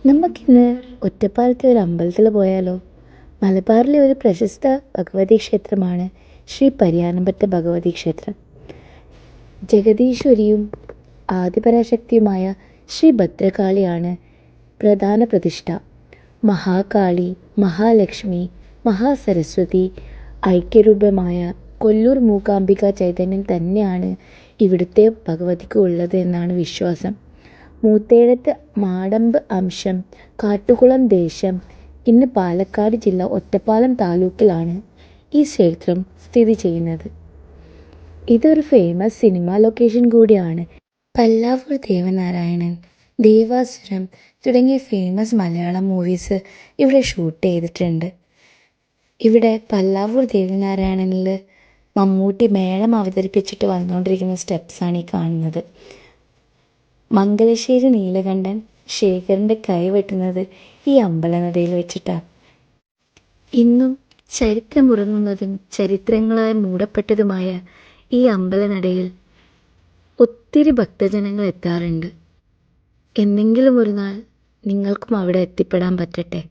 നമുക്കിന്ന് ഒറ്റപ്പാലത്തെ ഒരു അമ്പലത്തിൽ പോയാലോ? മലബാറിലെ ഒരു പ്രശസ്ത ഭഗവതി ക്ഷേത്രമാണ് ശ്രീ പരിയാനംപറ്റ ഭഗവതി ക്ഷേത്രം. ജഗദീശ്വരിയും ആദിപരാശക്തിയുമായ ശ്രീ ഭദ്രകാളിയാണ് പ്രധാന പ്രതിഷ്ഠ. മഹാകാളി, മഹാലക്ഷ്മി, മഹാസരസ്വതി ഐക്യരൂപമായ കൊല്ലൂർ മൂകാംബിക ചൈതന്യം തന്നെയാണ് ഇവിടുത്തെ ഭഗവതിക്ക് ഉള്ളത് എന്നാണ് വിശ്വാസം. മൂത്തേടത്ത് മാടമ്പ് അംശം കാട്ടുകുളം ദേശം ഇന്ന് പാലക്കാട് ജില്ല ഒറ്റപ്പാലം താലൂക്കിലാണ് ഈ ക്ഷേത്രം സ്ഥിതി ചെയ്യുന്നത്. ഇതൊരു ഫേമസ് സിനിമ ലൊക്കേഷൻ കൂടിയാണ്. പല്ലാവൂർ ദേവനാരായണൻ, ദേവാസുരം തുടങ്ങിയ ഫേമസ് മലയാളം മൂവീസ് ഇവിടെ ഷൂട്ട് ചെയ്തിട്ടുണ്ട്. ഇവിടെ പല്ലാവൂർ ദേവനാരായണനിൽ മമ്മൂട്ടി മേളം അവതരിപ്പിച്ചിട്ട് വന്നുകൊണ്ടിരിക്കുന്ന സ്റ്റെപ്സാണ് ഈ കാണുന്നത്. മംഗലശ്ശേരി നീലകണ്ഠൻ ശേഖറിൻ്റെ കൈ വെട്ടുന്നത് ഈ അമ്പലനടയിൽ വെച്ചിട്ടാണ്. ഇന്നും ചരിത്രമുറങ്ങുന്നതും ചരിത്രങ്ങളാൽ മൂടപ്പെട്ടതുമായ ഈ അമ്പലനടയിൽ ഒത്തിരി ഭക്തജനങ്ങൾ എത്താറുണ്ട്. എന്നെങ്കിലും ഒരു നാൾ നിങ്ങൾക്കും അവിടെ എത്തിപ്പെടാൻ പറ്റട്ടെ.